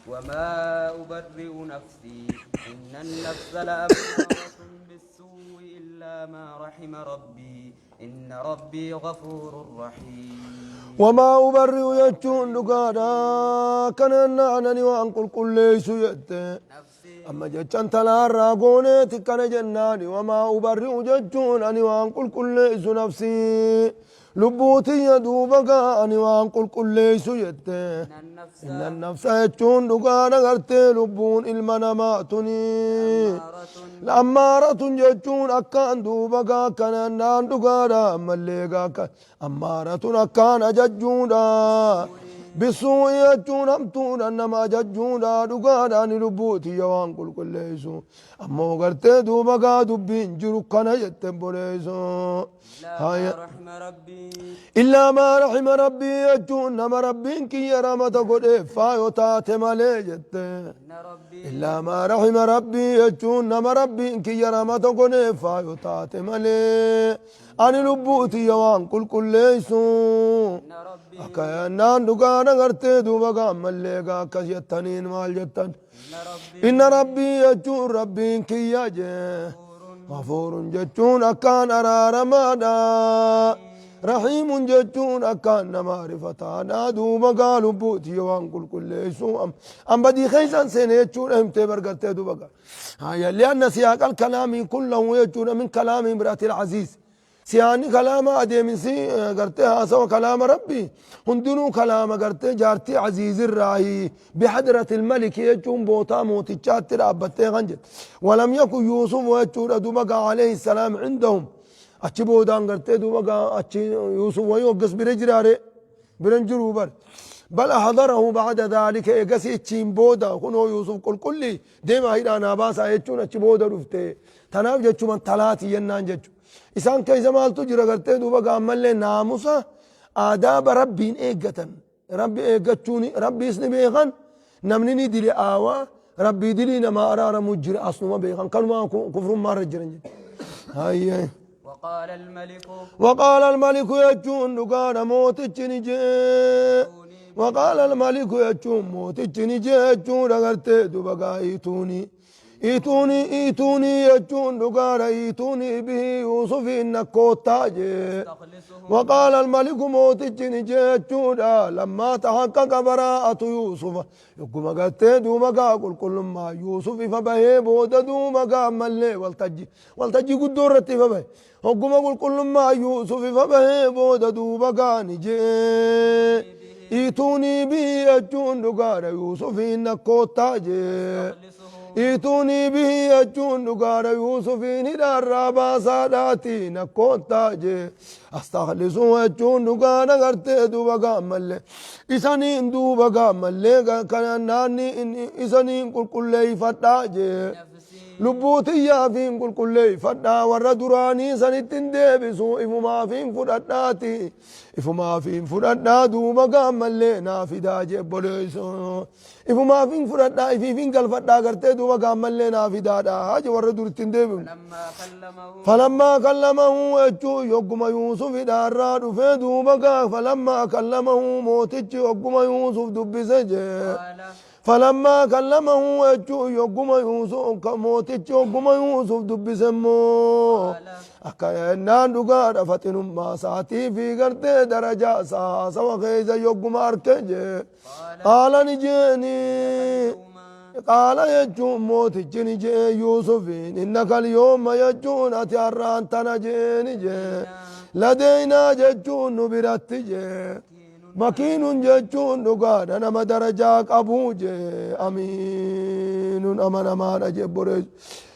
وما أبرئ نفسي إن النفس لأمارة بالسوء إلا ما رحم ربي إن ربي غفور رحيم وما أبرئ يجون لقادا كان نعنني وأنقل كل سيئت نفسي أما جتشان تلا راقوني تكن جناني وما أبرئ جتشون أني وأنقل كل نفسي لبوتي يدوبك أني وأنقل كل سيئت إن النفس إن النفس يجون لقادا غرتي لبون المناماتني الأمارة جتون أكان دوبكا كان نان دقادا مليقا أمارة أكان أججودا بسوء يجون أمتون أنما أججودا دقادا نلبوتي يوان كل ليسو أمو قرتي دوبكا دبين جرو كان يتنبوليسو إلا ما رحم ربي إلا ما رحم ربي يجون نما ربين كي يرمت قد فايو تاتي مالي جت إن ربي إلا ما رحم ربي يجون نما ربين كي يرمت قد فايو تاتي مالي أني لبوتي يوان كل ليسو إن ربي أكيانان دقانا غرتي دوبقا مليقا كسيتنين مال جتن إن ربي إن ربي يجون ربين كي يجي غفور جتون أكان أرارمادا رحيم جتون أكان معرفتانا دوبا قالوا بوتي وان كل ليسو أم بدي خيسان سنة يجون أمتي برقرتي دوبا هاي لأن سياق الكلام كله يجون من كلام امرأة العزيز سياني كلام أدي سي قرتها سوى كلام ربي هندنو كلام قرتي جارتي عزيز الراهي بحضرة الملك يجون بوتا موتي تشاتر أبتي غنجت ولم يكن يوسف ويجون دوبقى عليه السلام عندهم أتشي بودان قرتي دوبقى أتشي يوسف ويوقس برجراري برنجرو بر بل حضره بعد ذلك يقسي تشين بودا كنو يوسف كل ديما هيدا ناباسا يجون أتشي بودا رفته تناف جتشو من ثلاثي ينان جتشو إسان كيزا مالتو جرى قرتي دوبا قامل لي ناموسا آداب ربين إيقتن ربي إيقتشوني ربي اسني بيخان نمنيني دلي آوا ربي دلي نما أرار مجري أصنو ما بيخان كانوا ما كفر ما رجرن هاي وقال الملك يجون نقال موت الجنجي وقال الملك يجون موت الجنجي يجون قرتي دوبا قايتوني إيتوني يجون دقارا إيتوني به يوسف إنك تاجي وقال الملك موت الجنجي لما تحقق براءة يوسف يقوم قلت دوما قل كل ما يوسف فبهي بود دوما ملي والتجي قدرتي فبهي يقوم قل كل ما يوسف فبهي بود دوما نجي إيتوني به يجون دقارا يوسف إنك تاجي إيتوني به يجون نقار يوسف ندار رابا ساداتي نكون تاجي أستخلصوا يجون نقار غرتي دوبا ملي إسانين دوبا ملي كان ناني إسانين كل فتاجي لبوتي يا فين كل فدا ورا دراني سنتين ديبسو إفما فين فداتي إفما فين فدا دوبا ملي نافدا جبليسو إفما فين فدا فين قال فدا غرتي دوبا ملي نافدا هاج ورا درتين ديبو فلما كلمه يجو يقوم يوسف دارا دفه دوبا فلما كلمه موتج يقوم يوسف دبسجه فلما كلمه يجو يقوم يوسف كموتج يقوم يوسف دبسمو أكاينان دقار فتن ما ساتي في قرتي درجة سوا خيزة يقوم أركجه قال نجيني قال يجو موتج نجي يوسف إنك اليوم يجون أتياران تنجيني لدينا ججون نبرتجه مكين ججون دقار أنا ما درجاك أبوجي أمين أمن أمان أجبرج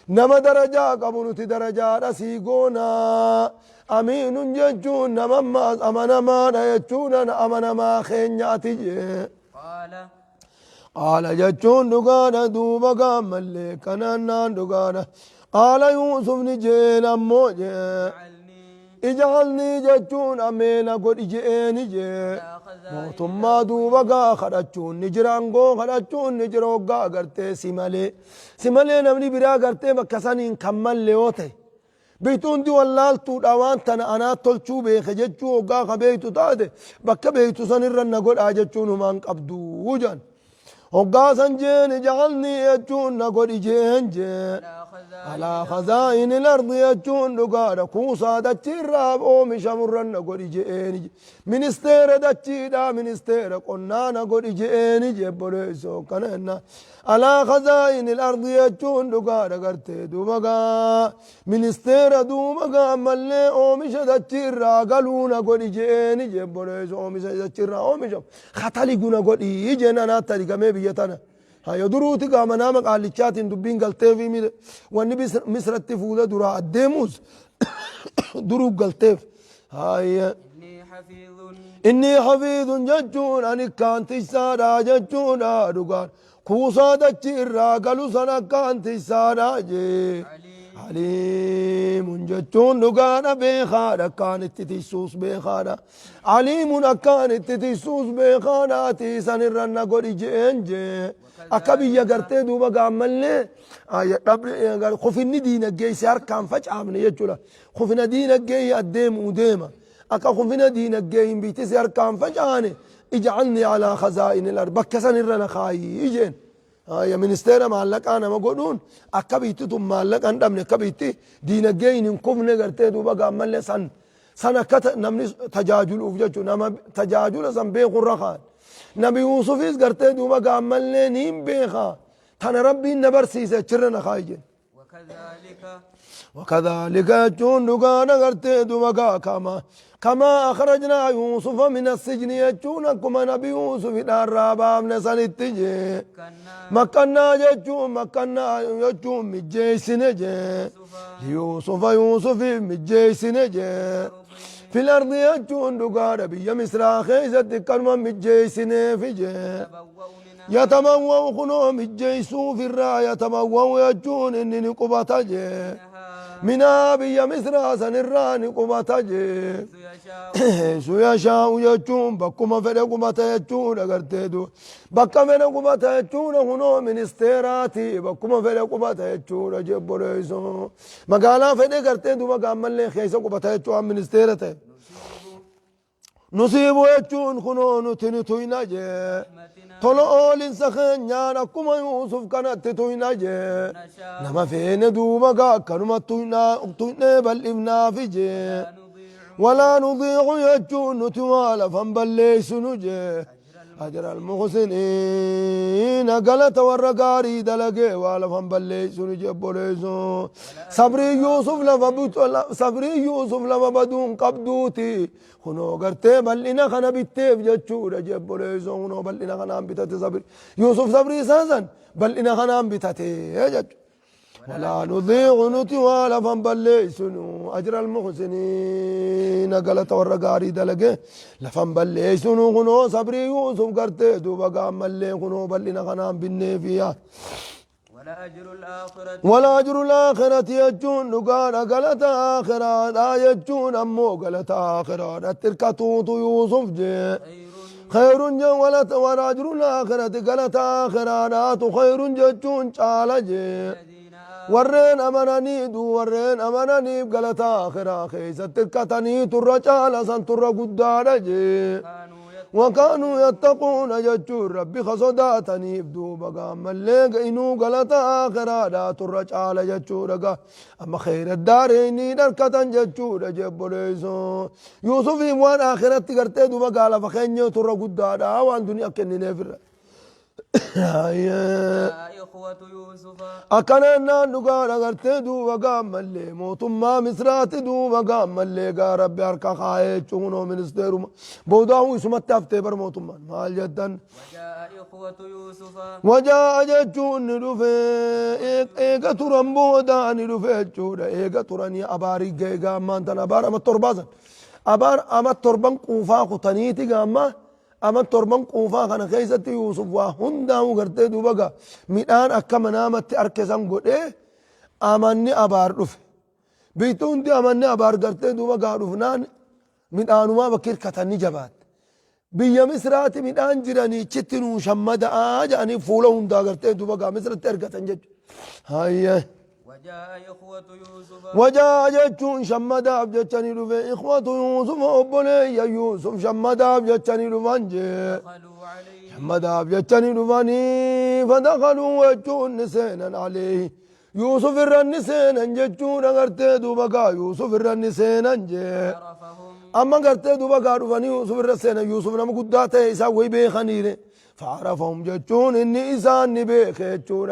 نما درجاك أبونتي درجات أسيقونا أمين ججون نما ما أمن أمان يجون أمن ما خينياتي قال ججون دقار دوبا ملي كنان دقار قال يوسف نجين أموجي اجعلني جتون أمينا قد إجئني جي موتما دوبا خرجون نجرانغو خرجون نجروغا غرتي سمالي نمني برا غرتي بكسانين كمال ليوتي بيتون دي واللالتو دوان تنا أنا تلچو بيخ جتشو وغا خبيتو تادي بكا بيتو سنرن نقول آجتشون همان قبدو وجان وقاسا جين جعلني يجون نقول جين جين على خزائن الأرض يجون دقارة كوسا دتشي الراب أومي شمرن نقول جين منستير دتشي دا منستير قلنا نقول جين جبريسو كننا على خزائن الأرض يجون دقارة قرتي دوبقا منستير دوبقا ملي أومي شدتشي الرا قالوا نقول جين جبريسو أومي شدتشي الرا أومي شم خطالي قنا قول جين أنا تاريخ مي بيتنا هاي دروتي قام نامك على الشات دبين قلتي في ميل والنبي مصر التفوده درا الديموس درو قلتي هاي إني حفيظ ججون أني كانت سارا ججون أدوغان كوسا دجيرا قالوا سنة كانت سارا جي عليم ججون دغانا بخارا كانت تتسوس بخارا عليم كانت تتسوس بخارا تيسان الرنا قولي جين جي أكبي يقرتي دوبا قاملني قال خفني دينك جاي سيار كان فجعامني يجولا خفنا دينك جاي الديم وديما أكا خفنا دينك جاي بيتي سيار كان فجعاني اجعلني على خزائن الأرض بكسن الرنا خاي يجين يا منستيرا معلق أنا ما قولون أكبيتي ثم معلق أنا من أكبيتي دينك جاي نكفني قرتي دوبا قاملني سنة كت نمني تجاجل وفجتو نما تجاجل زنبيق الرخان نبي يوسف إذ قرتي دوبا قاملني نيم بيخا تنا ربي نبرسيسة چرنا خايجين وكذلك جون دغانا قرتي دوبا كما أخرجنا يوسف من السجن يجون كما نبي يوسف الرابع من سنتجي مكنا يجون مكنا يجون مجيسن جي يوسف مجيسن جي في الأرض يجون دغانا بيا مصر خيزت كلمة مجيسن في جي يتموّو خنو مجيسو في الرا يتموّو يجون إنني قبطة جي منا بيا مصر سنراني قبطة جي سو يشاء يجون بكما فدا قبطة يجون أغرتدو بكما فدا قبطة يجون خنو من استيراتي بكما فدا قبطة يجون جبريسو مقالا فدا غرتدو مقام اللي خيسا قبطة يجون من استيراتي نصيب يجون خنو نتنتوينا جي تولو أولين سخن نانا كما يوسف كانت توينا جي نما فين دوما قا كانوا توينا بل ابنا في جي ولا نضيع يجون نتوالا فنبليس نجي أجر المحسنين قالت ورقاري دلقي والا فنبليس نجي بوليسو صبري يوسف لما بدون قبدوتي خنو قرتي بلنا خنا بيتيف جتشورا جبوليسو خنو بلنا خنا بيتاتي صبري يوسف صبري سازن بلنا خنا بيتاتي جتش ولا نضيع نتوالا فنبليسنو أجر المحسنين قالت ورقاري دلقي لفنبليسنو خنو صبري يوسف قرتي دوبا قام ملي خنو بلنا خنا بالنيفيا ولا أجر الآخرة يجون نقانا قالت آخرة لا يجون أمو قالت آخرة التركة يوسف جي خير جولت ولا أجر الآخرة قالت آخرة نات خير ججون شال جي ورين أمانني دو ورين أمانني قالت آخرة خيس التركة ترى شال سن ترى قدار جي وكانوا يتقون ججور ربي خصداتني بدو بقى مليق إنو قلت آخرا لا ترج على ججورك أما خير الدارين دركة ججور جبريسو يوسف وان آخرت تقرتي دو بقى لفخيني ترى قدادا وان دنيا كني نفر إخوة يوسف أكنا نقال أغرتي دو وقام ملي موتما مصرات دو وقام ملي قا ربي أركا خاية چونو منستيرو بوداو اسمت تفتي بر موتما مال جدا وجاء إخوة يوسف وجاء جچون ندوفي إيقا تران بودا ندوفي جودا إيقا تراني أباري جيغا مانتان أبار أما تربازن أبار أما تربان قوفا خطانيتي قاما أما تربان قوفا خانا خيزة يوسف وهندا وغرتي دوبقا ميدان أكا منامت أركزان قد إيه أماني أبار رفي بيتون دي أماني أبار غرتي دوبقا رفنان ميدان ما بكير كتاني جبات بيا مصراتي ميدان جراني چتنو شمدا آجاني فولا هندا غرتي دوبقا مصرات أركتان جج هاي وجاء إخوة يوسف وجاء جتون شمدا بجتني رفي إخوة يوسف أبولي يا يوسف شمدا بجتني رفانجي محمد أبجتني دفاني فدخلوا وجون نسينا عليه يوسف الرنسين جتون أغرتي دوبكا يوسف الرنسين عرفهم أما أغرتي دوبكا دفاني يوسف الرسين يوسف نما قداته يساوي بيخنيني فعرفهم جتون إني إسان نبيخ جتون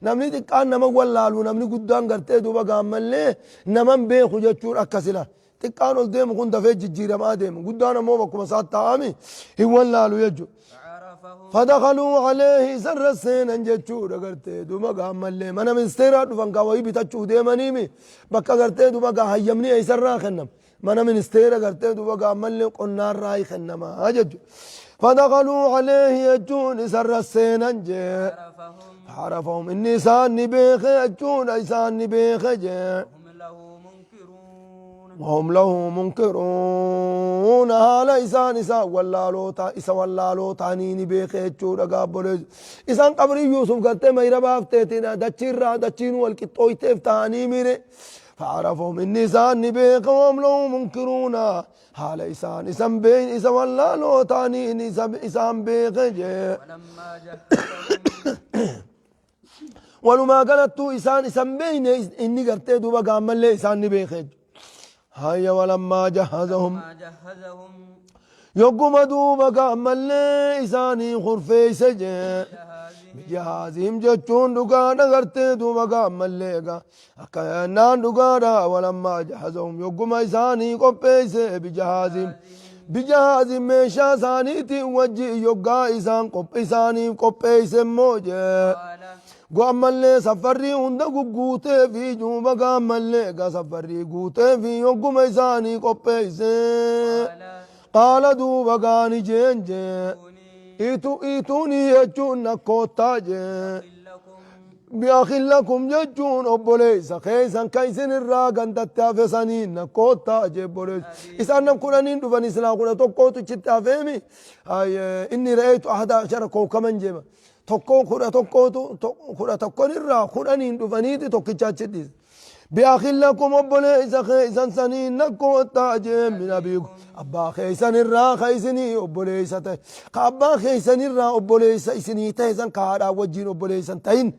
نمني تقان نما واللالو نمني قدان أغرتي دوبكا ملي نمن بيخو جتون أكسلا تقان الديم كنت في جيرا ما ديم قدان مو بكم سات طعامي هو اللالو يجو عرفهم فدخلوا عليه سر السين انجتشو دغرتي دوما قام ملي من مستيرا دفن قوي بتچو ديمنيمي بقى غرتي دوما قا هيمني اي سر خنم من مستيرا غرتي دوما قام ملي قنار راي خنم اجج فدخلوا عليه يجون سر السين انج عرفهم عرفهم اني سان بيخ يجون ايسان بيخ هم له منكرون وهم له منكرون هالا إسان إسا واللالو تانيني بيخيتشو رقابوليز إسان قبري يوسف قلت ما يربافتيتنا دچين والكتويتف تاني ميري فعرفهم إني إسان بيخ وهم له منكرون هالا إسان بين إسا واللالو تانيني إسان بيخيجي ولما جهزهم ولما قالت إسان بين إني قلت دوبا قام اللي إسان بيخيج هيا ولما جهزهم ما جهزهم يقوم دوبا قام اللي إساني خرفي سجي جهازهم جهازهم جتشون دقانا قرت دوبا قام اللي أكيانان دقانا ولما جهزهم يقوم إساني قبيس بجهازهم بجهازهم ميشا سانيتي وجي يقا إسان قب إساني قبيس موجي قال قاملي سفري هند غوتي في جوبا قاملي سفري غوتي في يوم إساني قبيسي قال دوبا قاني جنج إيتوني يجون نكوتا لكم بأخي لكم يجون أبوليس خيسا كيسن الراغن تتافسانين نكوتا جبوليس إسان نمكنانين دوفان إسلام كنا توقوتو چتافيمي إني رأيت 11 كوكما جيما tokko kudha tokkon irraa kudhaniin dhufaniiti tokkichaachidhis bi'akhillakum obboleeysa keeysan sanii nakkoottaa jeen min abiikum abbaa keeysan irraa ka isinii obboleeysa ta'e ka abbaa keeysan irraa obboleeysa isinii ta'e san ka haadhaa wajjiin obboleeysan ta'in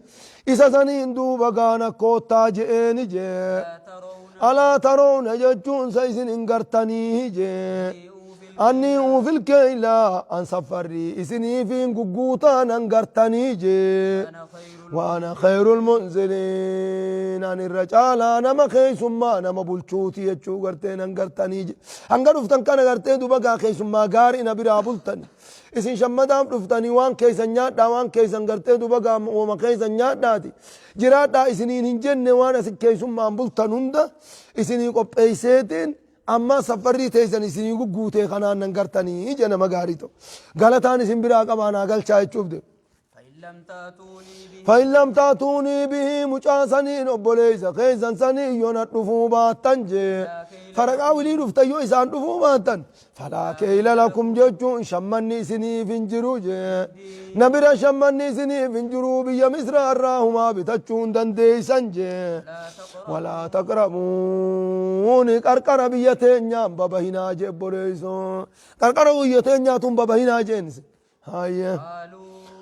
isa saniin duuba gaa nakkoottaa je'eeni jee alaa taroona jechuun sa isin hin gartanii jee أني في الكيلا أن سفري إسني في قوتا ننقرتني جي وأنا خير المنزلين أن الرجال أنا ما خيس ما أنا ما بلشوتي يجو قرتين ننقرتني جي أنقر رفتن كان قرتين دوبا خيس ما قاري نبرا بلتن إسن شمدام رفتني وان كيسا نيادا وان كيسا قرتين دوبا وما كيسا نياداتي جرادا إسنين هنجن وانا سكيس ما بلتن هندا إسني قب إيسيتين أما سفري تيسن إسني قوتي خنان ننقرتني جنا مغاريتو غلطان إسن براق أمانا قل شاي تشوف دي فإن لم تأتوني به مجاسنين أبوليسا خيزن سني يونت رفوبات تنجي فرقا ولي رفتا يو إسان رفوبات فلا كيل لكم جوچون شمني سني فنجرو جي نبرا شمني سني فنجرو بيا مصر الراهما بتچون دندي سنجي ولا تقربون قرقر بيتين نام بابا هنا جي بوليسو قرقر بيتين نام بابا هنا جينس هاي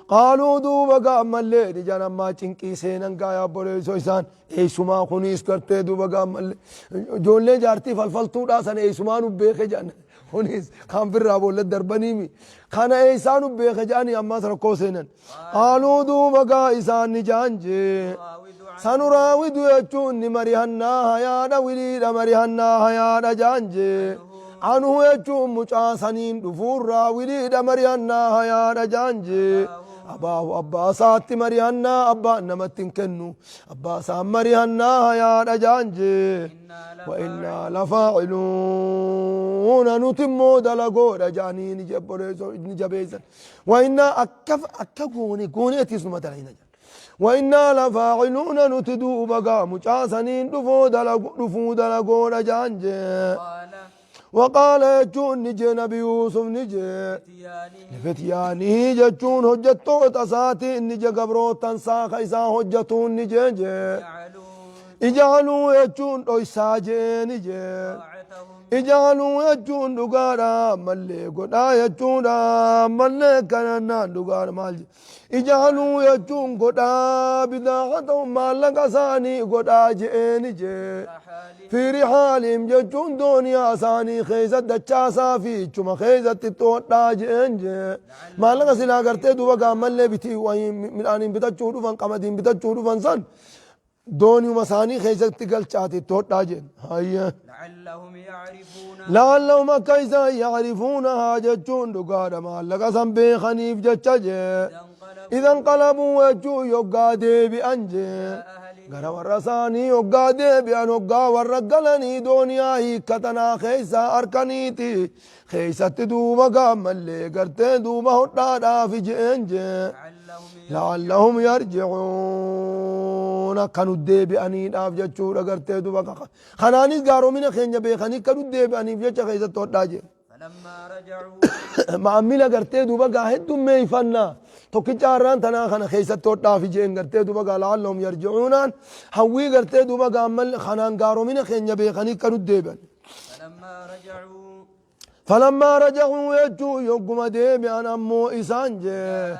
قالوا دوبا قام الليل جانا ما چنكي سينن قايا بوليسو إسان إيسوما خونيس کرتے دوبا قام الليل جولے جارتي فالفلتو داسن إيسوما نبيخ جانا خونيس خام في الرابولة دربانيمي خانا إيسان نبيخ جاني أما سرقو سينن قالوا دوبا قا إسان نجانجي سنراود يجون مريحنا هيانا وليد مريحنا هيانا جانجي عنه يجون مجاسنين دفورا وليد مريحنا هيانا جانجي أباه أبا ساتي مريحنا أبا نمتن كنو أبا سام مريحنا هيانا جانجي وإنا لفاعلون نتمو دلقو رجاني نجبيزن وإنا أكفوني تسمى تلعين جان وإنا لفاعلون نتدو بقى مجاسنين دفو دلقو رجانجي وقال يجون نجي نبي يوسف نجي لفتياني جتون هجتو تساتي نجي قبرو تنسا خيسا هجتون نجي اجعلوا يجون رويساجي نجي اجعلوا يجون دقارا ملي قدا يجون ملي كننا دقار مال اجعلوا يجون قدا بداعتهم مالك ثاني قدا جئني جي رحالهم في رحالهم ججون دنيا ثاني خيزت دچاسا في چما خيزت تودا جئن جي مالك سلا کرتے دوبا قامل لے بيتي وين من آنين بتچو دفن قمدين بتچو دفن سن دوني مساني خيزت قل چاہتی تودا جئن هاي لعلهم يعرفون لعلهم كيسا يعرفونها ججون دقار مالك سنبي خنيف جچجي إذا انقلبوا وجو يوغا ديبي أنجي أهلهم غرا ورساني يوغا ديبي أن يوغا ورقلني دنيا هيكتنا خيسا أركنيتي خيسا تدوبا قامل لي قرتي دوبا هدادا في جنجي لعلهم يرجعون كانوا ديبي أني ناف جچورا قرتي دوبا خنانيس غارو من خينجا بيخاني كانوا ديبي أني بجچا خيسا توداجي فلما رجعوا معاملة قرتي دوبا قاهد دمي فنا توكي جاران تنا خنا خيسة توتا في جين قرتي دوبا قال لعلهم يرجعون هوي قرتي دوبا قامل خنان قارو من خينجا بيخاني كانوا ديبي فلما رجعوا يجو يوم ديبي أنا أمو إسانجي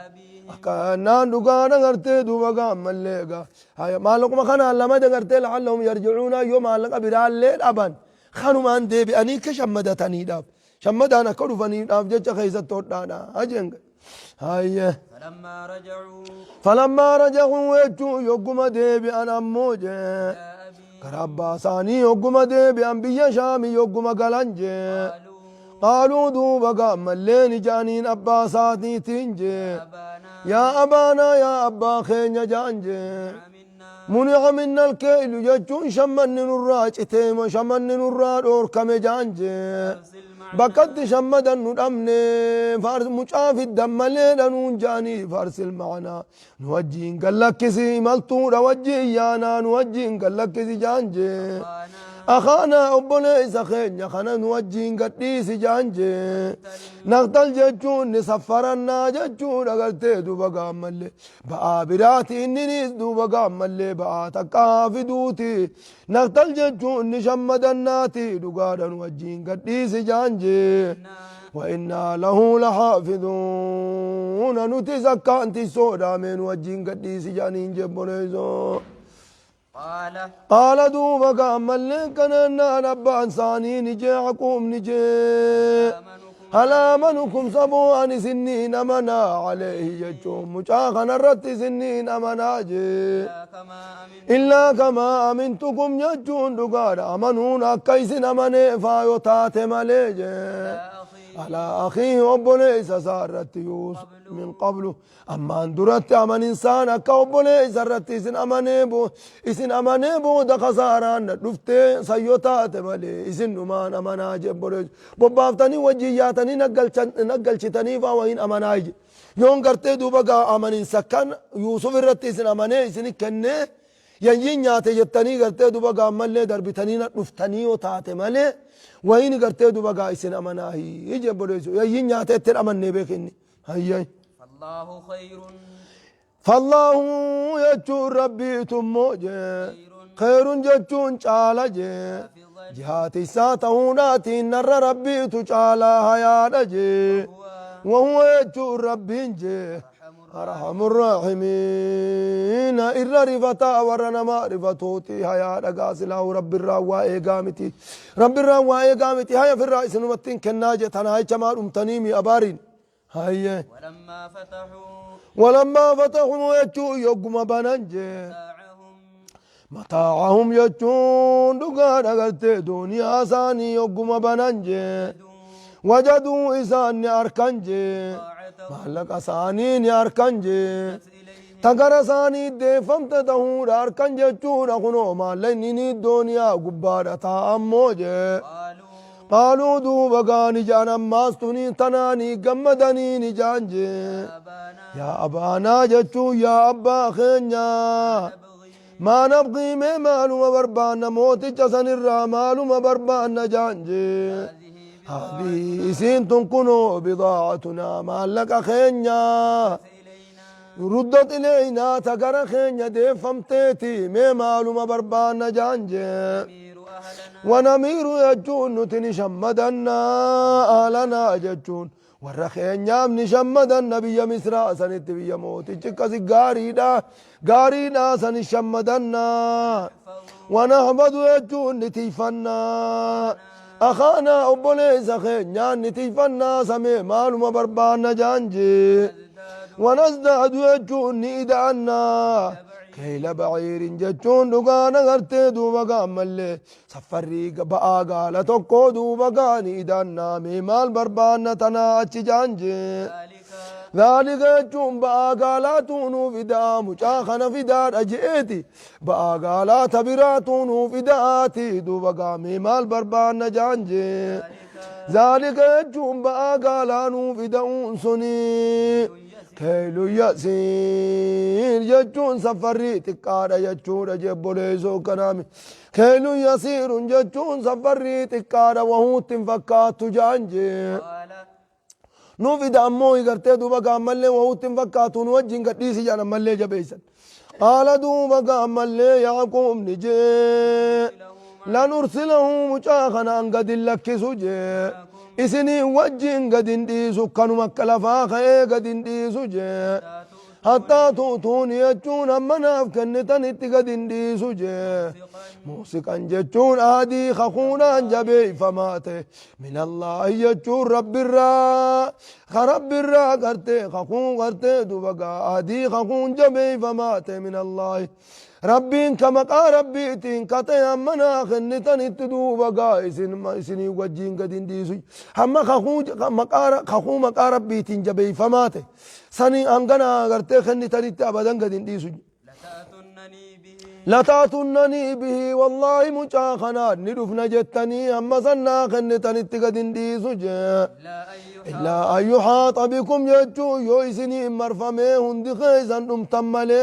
كان دقانا قرتي دوبا قامل ليقا هاي مالكم خنا لما قرتي لعلهم يرجعون يوم مالك برال ليل أبان خانوا مان ديبي أني كشمدتني داب شمدانا كرفني داب جتش خيسة توتانا أجنگ هاي فلما رجعوا يجو يوم ديبي أنا أمو جي كرابا ثاني يوم ديبي أنبيا شامي يوم قلنجي قالوا دوبا قامل لين جانين أبا ساتي تنجي يا أبانا يا أبا خين جانجي منع منا الكيل يجون شمن نراج اتيم شمن نراد أوركم جانجي بكت شمدا ندمني فارس مشاف الدم لينا نونجاني فارس المعنى نوجين قال لك سي ملتور وجي يانا نوجين قال لك سي جانجي أخانا أبولي سخين خنا نوجين قديس جانجي نقتل ججون نسفرنا ججون أقلتي دوبا قامل بقى براتي إنني دوبا قامل بقى تكافي دوتي نقتل ججون نشمدناتي دوغادا نوجين قديس جانجي وإنا له لحافظون نتزكى أنت سودا من وجين قديس جانين جبونيزو قال دوبا قامل لكنا نبا انساني نجي عقوم نجي هل آمنكم سبوان سنين منا عليه يجوم مجاخنا الرت سنين منا جي إلا كما أمنتكم يجون دقار أمنون أكيسنا مني فايوتات مليجي على أخيه أبوليس سارت يوسف من قبله أما أندرت أمن إنسان أكا أبوليس سارت إسن أمانيبو دا خساران دفته سيوتات ملي إسن نمان أماناج أبوليس ببافتني وجياتني نقلشتني فاوهين أماناج يون قرتي دوبا أمن إنسان يوسف الرت إسن أماني إسن كنه ينجين نياتي جتني قرتي دوبا أمالي دربتني نفتني وتاتي ملي وين قرتي دوبا قايسين أماناهي يجي بوليسو يجي نياتي تر أماني بكني هاي فالله خير فالله يجون ربي تموجي خير جتون چالا جي جهاتي ساتهوناتي نر ربي تچالا هيادا جي وهو يجون ربي جي أرحم الراحمين إرى رفتا ورنما رفتوتي هيا رقاسله رب الرواء قامتي رب الرواء قامتي هيا في الرئيس نمتين كناجة هاي جمال أمتنيمي أبارين هيا ولما فتحوا يجو يقوم بننجي متاعهم يجون دقانا قلت دنيا ثاني يقوم بننجي وجدوا إسان أركنجي مالك أسانين أركنجي تقر أساني ديفمت دهور أركنجي چون أخنو ماليني الدنيا قبارة أموجي قالوا دوبا قاني جانا ماستوني تناني قمدني نجانجي يا أبانا جتشو يا أبا خينيا ما نبغي مالو مبربان موتي جسن الرامالو مبربان جانجي هذه سين تنكنو بضاعتنا مالك خينيا ردت إلينا تقر خينيا دي فمتيتي مالو مبربان جانجي ونمير يجون نتني شمدنا آلنا ججون والرخين يام نشمدنا بيا مصر سنت بيا موت جكسي غاريدا سن شمدنا ونهبد يجون نتيفنا أخانا أبوليس خينيان نتيفنا سمي مالما بربانا جانجي ونزداد يجون نيدانا كيل بعير جتون دغانا غرتي دوبا غامل سفري بقى قال توكو دوبا غاني دانا مال بربانا تنا اچ جانجي ذلك جون بقى قال تونو فدا مچاخنا فدا اجئتي بقى قال تبراتونو فداتي دوبا غامي مال بربانا جانجي ذلك جون بقى قال نو فدا سني كيلو يسير جتون سفري تكارا جتون جبوليزو كنامي كيلو يسير جتون سفري تكارا وهو تنفكات جانجي نو في دامو يغرتي دوبا قامل وهو تنفكات نوجين قديسي جانا ملي جبيسن قال دوبا قامل يعقوب نجي لا نرسله مجاخنا قد لكسو جي إسني وجين قد انديسو كانوا مكلفا خيه قد انديسو جي حتى توتون يجون أمناف كنتن قد انديسو جي موسيقى جتون آدي خخونا جبي فماته من الله يجون رب الرا قرتي خخون قرتي دوبقى آدي خخون جبي فماته من الله ربين كما قال ربيتين كتي أمنا خنتن اتدوبا إسني وجين قد انديسو أما خخو مقا ربيتين جبي فماته سني أنقنا قرتي خنتن اتابدا قد انديسو لتاتنني به والله مجاخنا ندفنا جتني أما سنا خنتن اتقد انديسو إلا أن يحاط بكم يجو يويسني مرفمي هندي خيزا نمتملي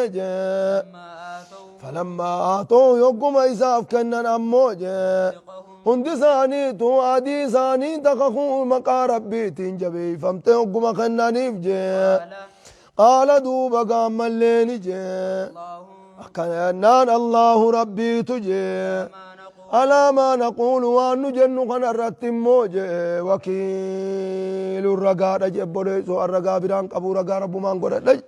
فلما آتوا يقوم إساف كنن أموجه هندي ثاني تو عدي ثاني تخخوا مقا ربيتين جبي فمت يقوم خنانيف جي قال دوبا قام الليل جي أكنان الله ربي تجي على ما نقول وأن نجن خنرت موجه وكيل الرقاء جبوليسو الرقاء بران قبو رقاء ربو مانقود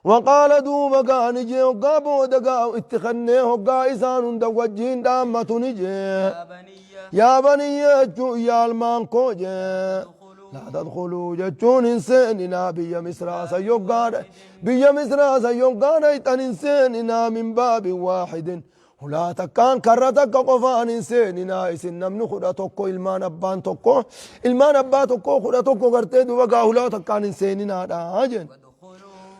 وقال دوبا كان جي وقا بودقا اتخني وقا إسان دوجين دامة نجي يا بني يجو يا المانكو جي لا تدخلوا جتون إنساننا بيا مصر بيا مصر سيوقان ايتن إنساننا من باب واحد ولا تكان كرتك قفان إنساننا إسن نمن خدا توكو إلمان أبان توكو خدا توكو قرتي دوبا ولا تكان إنساننا داجن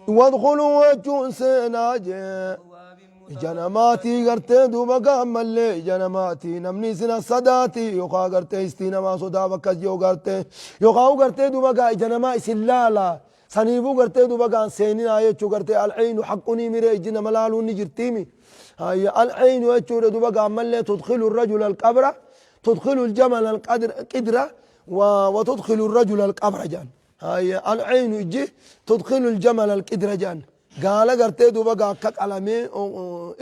وادخلوا وجون سيناجي جنماتي غرتي دوبا قامل جنماتي نمني سنا صداتي يوقا غرتي استينا ما صدا بكز يو غرتي يوقاو غرتي دوبا جنما سلالا سنيبو غرتي دوبا سيننا يچو غرتي العين حقني مري جن ملالو نجرتيمي هاي العين يچو دوبا قامل تدخل الرجل القبر تدخل الجمل القدره وتدخل الرجل القبر جان هاي العين يجي تدخل الجمل القدرجان قال قرتي دوبا كك علامي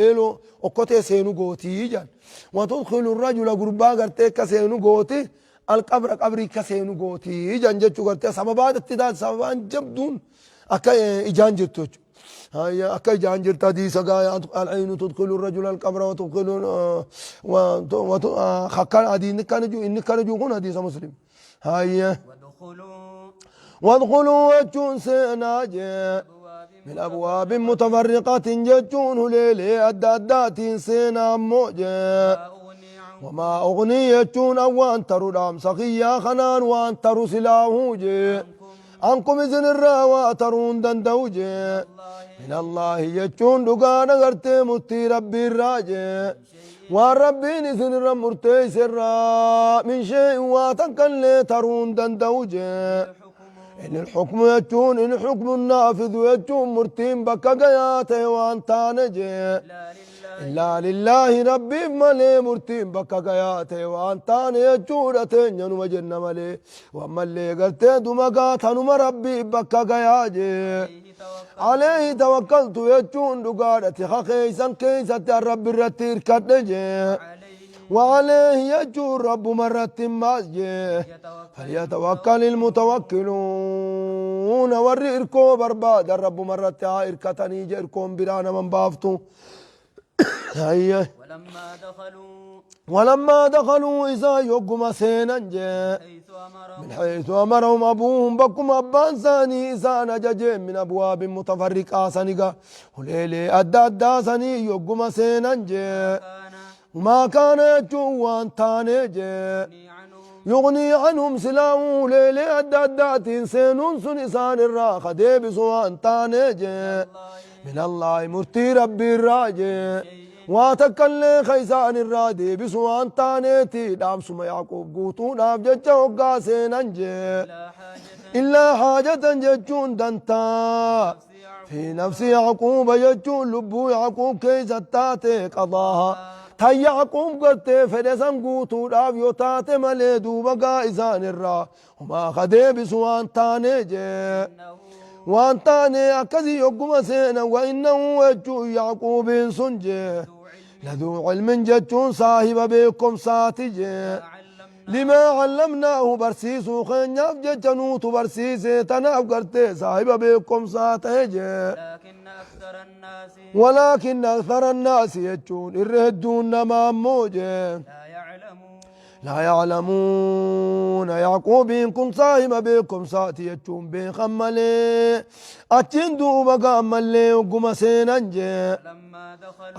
إلو أكوتي سينو غوتي جان وتدخل الرجل غربا قرتي كسينو غوتي القبر قبري كسينو غوتي جان جتشو قرتي سببات اتداد سببان جبدون أكا إجان جرتو هاي أكا إجان جرتا دي سقايا العين تدخل الرجل القبر وتدخل خكان هذه إن كان جو هنا حديث مسلم هاي وادخلوا وجون سيناجي من أبواب متفرقة جتون ليلي أدادات سينا موجي وما أغني يجون وان ترو دام سخيا خنان وان ترو سلاهوجي عنكم إذن الروا ترون دندوجي من الله يجون دقانا غرتي متي ربي الراجي والربي إذن الرمرتي سرا من شيء واتنكن ترون دندوجي إن الحكم يجون إن الحكم النافذ يجون مرتين بكا قياته وان تانجي إلا لله ربي ملي مرتين بكا قياته وانتان يجورة تنين وجن ملي وما اللي قلت دمقات هنما ربي بكا قياجي عليه توكلت يجون دقارتي خخيسا كيسة الرب الرتير كدجي وعليه يجور رب مرة ماسجي فليتوكل المتوكلون ور إركو برباد الرب مرة إركتني جركم برانا من بافتو هيا ولما دخلوا إذا يقوم سينا من حيث أمرهم أبوهم بكم أبان ثاني إذا نجج من أبواب متفرقة سنقا وليلي أدى سني يقوم سينا وما كان يجوان تاني يغني عنهم سلاو ليلي أدى سينون سنسان الراخة ديبسوان تاني من الله مرتي ربي الراجي واتكلي خيسان الرادي بسوان تانيتي دام سما يعقوب قوتو دام ججا وقاسين انجي إلا حاجة ججون دانتا في نفس يعقوب ججون لبو يعقوب كيزتاتي قضاها تاي يعقوب قلتي فدسان قوتو دام يوتاتي ملي دوبا قائزان الرا وما خدي بسوان تانيجي وانتاني أكذي يقوم سينا وإنه وجو يعقوب سنجي لذو علم جتون صاحب بكم ساتجي لما علمناه برسيس خنياف جتنوت برسيس تناف قرتي صاحب بكم ساتجي ولكن أكثر الناس يجون الردون ماموجي لا يعلمون يعقوب إن كن صاحب بكم ساتي يجون بخملي أتندو بقى ملي وقم سيننجي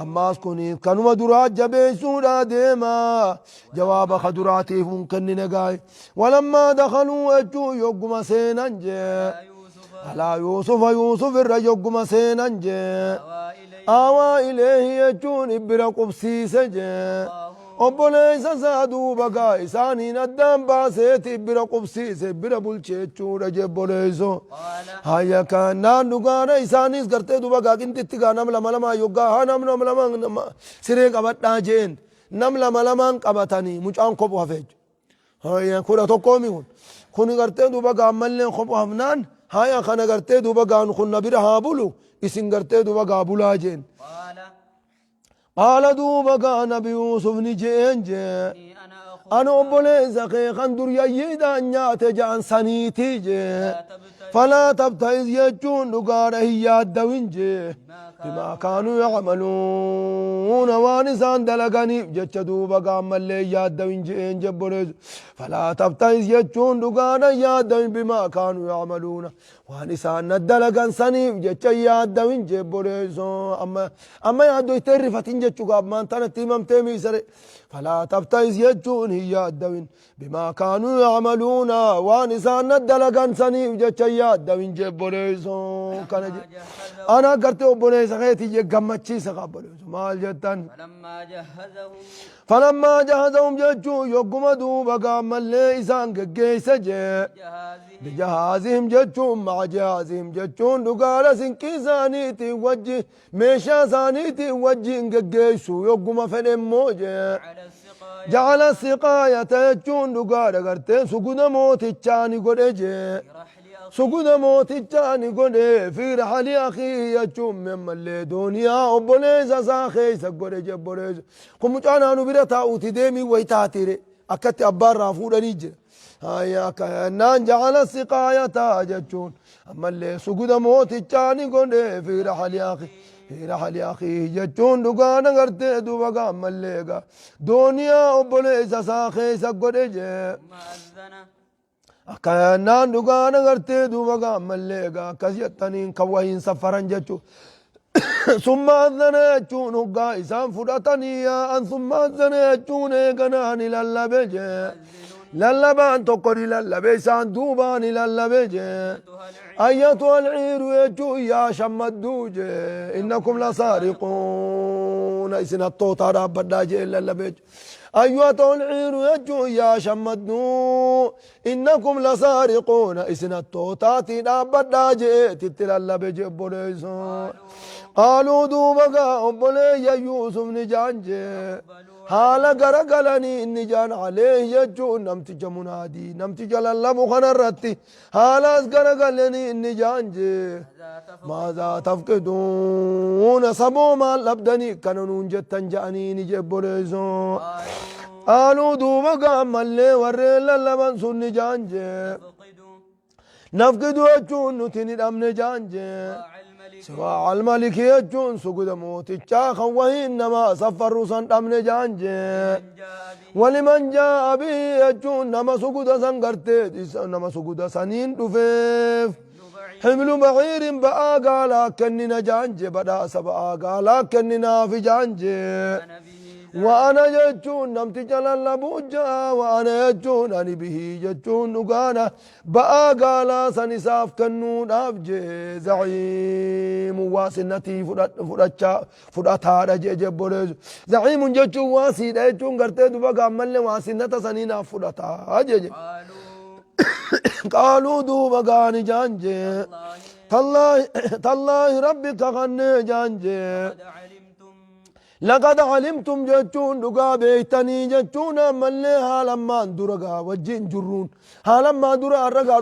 أما أسكني كانوا درات جبيسونا ديما جواب خدراتي فنكن نقاي ولما دخلوا يجو يقم سيننجي على يوسف الرجل يقم سيننجي آوى إليه يجون إبرا قبسيسجي obboleessa isaa duuba gaa isaaniin addaan baaseeti bira qubsiise bira bulcheechuudha jebboleesso hayya kannaan dhugaana isaanis gartee duuba gaa qinxitti gaa nam lama lamaa yoggaa haa nam lama siree qabadhaa jeen nam lama lamaan qabatanii mucaan kophu hafeechu hayya kudha tokkoomi kun gartee duuba gaa ammallee kophu hafnaan hayya kana gartee duuba gaa kun na bira haa bulu isin gartee duuba gaa bulaa jeen قال دوبا نبي يوسف نجين أنا أبولي زخي خندر يجيدا نيات جان سنيتي فلا تبتئذ يجون دقار هي الدوينجي بما كانوا يعملون وانسان دلقاني جتش دوبا قام اللي يادوينجي انجبولي فلا تبتئذ يجون دقار هي الدوين بما كانوا يعملون وانسان ندلقان سنيف جتش يادوينجي بولي أما يادو يترفتين جتشو قاب ما انتنا تيمم تيمي سري فلا تبتئذ يجون هي الدوين بما كانوا يعملون وانسان ندلقان سنيف جتش يادوينجي بولي أنا قرت أبولي سخيتي يقمتشي سقابولي مال جتان فلما جهزهم ججو يقوم دوبا قام اللي إسان قيس بجهازهم ججو مع جهازهم ججون دقال سنكي سانيتي وجه ميشا سانيتي وجه قيسو يقوم فنمو جعل السقاية يجون دقال قرتين سقود موتي تشاني قريجي سقود موتي تشاني قري في رحل أخي يجون من اللي دنيا وبوليزا ساخي سقريجي بوليزا كم جانا نبرا تاوتي ديمي ويتاتيري أكت أبار رافودا نيجي هيا كأنان جعل السقاية تاججون أما اللي سقود موتي تشاني قري في رحل أخي في رحل أخي جتون دقانا قرتي دوبا مليقا دنيا وبوليزا ساخي سقريجي كأنان دقانا قرتي دوبا مليقا كسيتنين كوهين سفران جتشو ثم أذن يجون هقا إسان فرطني أن ثم أذن يجون كناني للبجي للبان تقري للبي إسان دوباني للبجي أيتها العير يجو يا شمدوج إنكم لسارقون إسنا الطوطة رب الداجي للبجي أيها العير يجو يا شمدنو إنكم لسارقون إسن التوتات نابدا جئت تلال بجبوليسو قالوا دوبقا أبولي يوسف نجانجي حالا غرقلني نجان عليه يجو نمتج منادي نمتج للمو خنرتي حالا غرقلني نجانجي ماذا تفقدون سبو ما لبدني كانون جتن جاني نجبوليسو قالوا دوبقا ملي ورين للمن سن نجانجي نفقدوا يجون نتني دم نجانجي سواء الملك يجون سجود موت الشاخ وإنما سفر رسن دم نجانجي ولمن جاء به يجون نما سجود سنغرتي نما سجود سنين دفيف حمل بعير بآقا لكني نجانجي بدا سبآقا لكني نافي جانجي وأنا يجون نمتي جلال بوجا وأنا يجون أني به يجون نقانا بقى قالا سنساف كنون أفجي زعيم واسنتي فرطا رجي جبوليز زعيم ججو واسي يجون قرتي دبقى عمال واسنتا سنينا فرطا جي قالوا دبقى نجانجي تالله ربك غني جانجي لقد علمتم جتون دقا بيتني جتون ملي هالما درقا وجين جرون هالما درا الرقا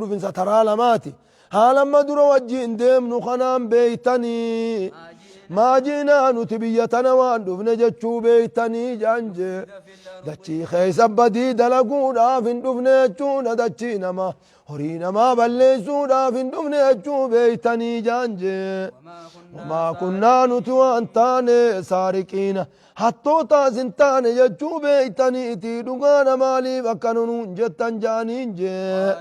رفن سترى لماتي هالما درا وجين ديم نخنام بيتني ما جينا نتبيتنا واندفن جتشو بيتني جانجي دچي خيس بدي دلقو دافن دفن جتشون دچي نما هرينا ما بلسو دافن دفن جتشو بيتني جانجي وما كنا نتوان تاني سارقين حتى تازنتان يجو بيتني تي دغانا مالي وكانون جتن جانين جي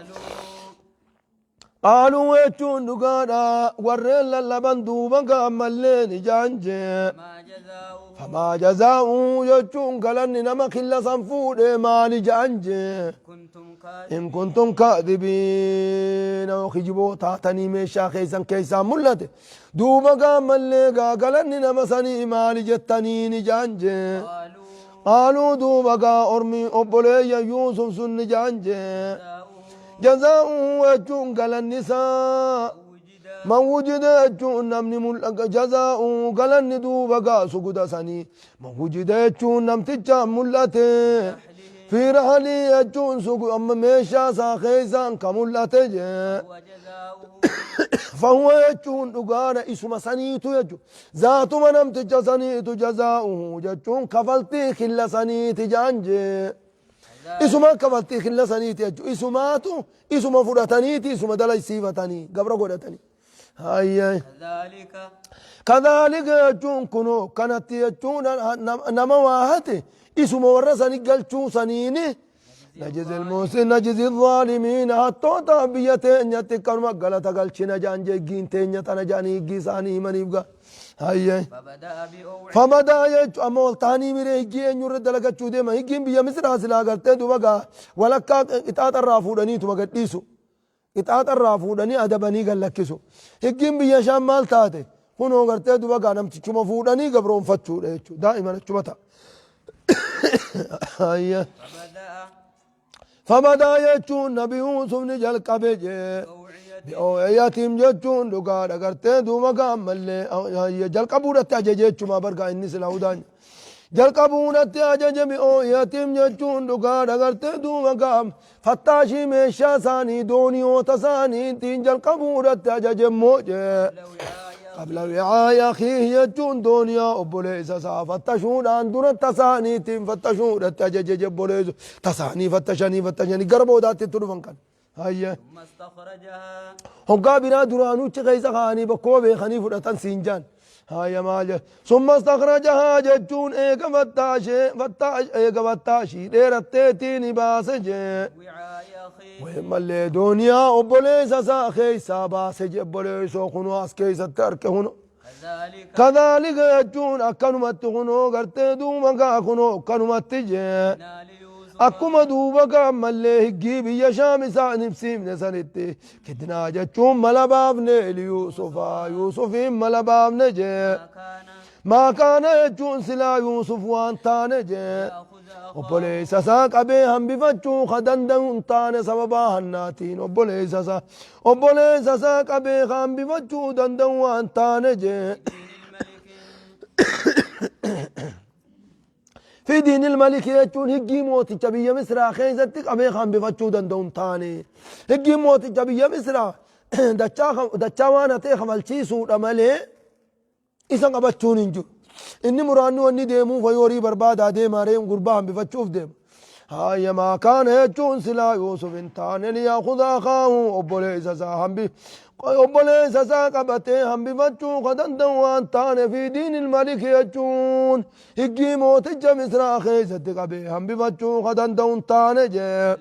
قالوا يجون دغانا ورل لبن دوبا ملين جانجي فما جزاء يجون قالن نما خلا صنفود مالي جانجي إن كنتم كاذبين وخجبوا تاتني ميشا خيسا كيسا ملت دوبا قام الليقا قالن نمسني مالي جتني نجانجي قالوا دوبا قا أرمي أبولي يوسف سن نجانجي جزاء وجون قال النساء من وجد يجون نمني ملقا جزاء قال الندوبا قا سقود سني من وجد يجون نمتجا ملتي في رحلي يجون سوق أما ميشا ساخيزان كمولة جي فهو يجون دقانا اسم سنيتو يجون ذات منم تجا سنيتو جزاؤه يجون كفلتي خلا سنيت جانجي اسم كفلتي خلا سنيت يجون اسماتو اسم فرطانيتي اسم دلي سيفتاني قبر قدتاني هاي كذلك يجون كنو كانت يجون نمواهتي اسم ورسني قلتو سنيني نجزي الموسين نجزي الظالمين حتى تابيتين يتكر مقالة قلتنا جانجي جينتين يتنجاني قيساني من يبقى هاي فبدا يجو أمول تاني ميري هجين يرد لك ديما هجين بيا مصر حاصلا قلتين دوبقى ولكا اتات الرافوداني توبقى ديسو اتات الرافوداني أدباني قل لكسو هجين بيا شمال تاتي كنو قلتين دوبقى نمتي شما فوداني قبرون فتشو دائما شمتا فبدا يجون نبي يوسف نجل قبجي بأوعياتهم يجون دقار أغرتين دوما قامل جل قبورة أججيج ما برقا إني سلاودان جل قبورة أججي بأوعياتهم يجون دقار أغرتين دوما قام فتاشي ميشا ساني دوني وتساني تين جل قبورة أججي موجي قبل وعاء أخيه يجون دنيا أبوليس فتشون عن دون تساني تيم فتشون التججج أبوليس تساني فتشاني قربوا ذات التلفون كان هيا ثم استخرجها هم قابنا درانو تغيز خاني بكوبي خاني فرطان سينجان هيا ماجه ثم استخرجها ججون ايقا فتاشي ديرتيتيني باسجي وهم اللي دنيا أبوليس ساخي ساباسج أبوليس وخنواس كيس الترك هنو كذلك يجون أكنمت هنو قرتي دوما خنو كنمت جي أكما دوبا ملي هجيب يشام سان بسيم نسانتي كدنا جتشون ملبابني ليوسف يوسف ملبابني جي ما كان يجون سلا يوسف وان تاني جي obboleessa isaa qabee hambifachuu kadanda'uun taane sababaa hannaatiin obboleessa isaa qabee hambifachuu danda'u waan taane jee في دين الملك يجون هجي موت جبية مصر خيزت قبي خان بفتشو دندون تاني هجي موت جبية مصر دچا وانا تي خمالچي سود عمله إسان قبچون انجو إني مرانو أني ديمو فيوري برباد ديم عليهم قربان بفتشوف ديم هاي ما كان يجون سلا يوسف انتان ليأخذ أخاه أبوليس ساهم بي أبوليس ساقبته هم بفتشو قدن دوان تان في دين الملك يجون هجي موت مصر خيزت قبي هم بفتشو قدن دون تان جي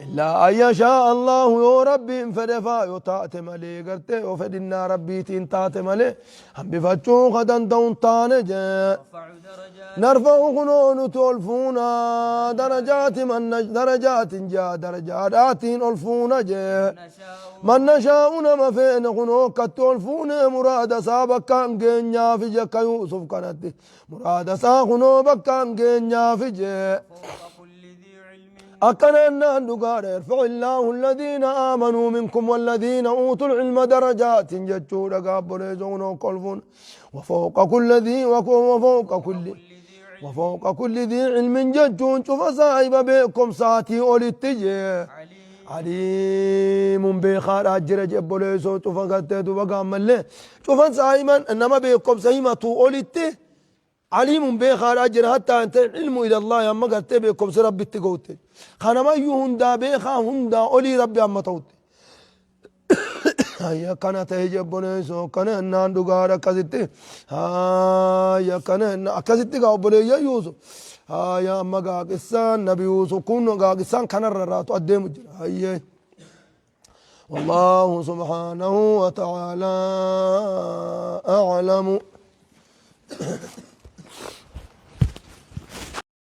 إلا أن يشاء الله يا ربي فدفا يتات ملي قرتي وفدنا ربي تنتات ملي هم بفتشو قدن دون تان جي نرفع قنون تولفونا درجات درجات ألفونا جي من نشاؤنا ما فين قنوك تولفونا مراد سابك كان جنيا في جك يوسف كانت مراد ساقنو بكان جنيا في جي أكننا نقار يرفع الله الذين آمنوا منكم والذين أوتوا العلم درجات جتشور قابل يزونو كلفون وفوق كل ذي علم جتشون شوف صاحب بكم ساتي أولي عليم بخار أجر جبل يسو شوف قتت وقام اللي شوف صاحبا إنما بكم سيمة أولي عليم بخار أجر حتى أنت علم إلى الله يما قلت بكم سرب بتقوت خانا ما يهوندا بخا هوندا أولي ربي أما توت هيا كنا تهجب بنيسو كنا ناندو غارا كزيتي هيا كنا كزيتي غابولي يا يوسف هيا أما غاقسان نبي يوسف كونو غاقسان كنا رراتو أديم جرا هيا والله سبحانه وتعالى أعلم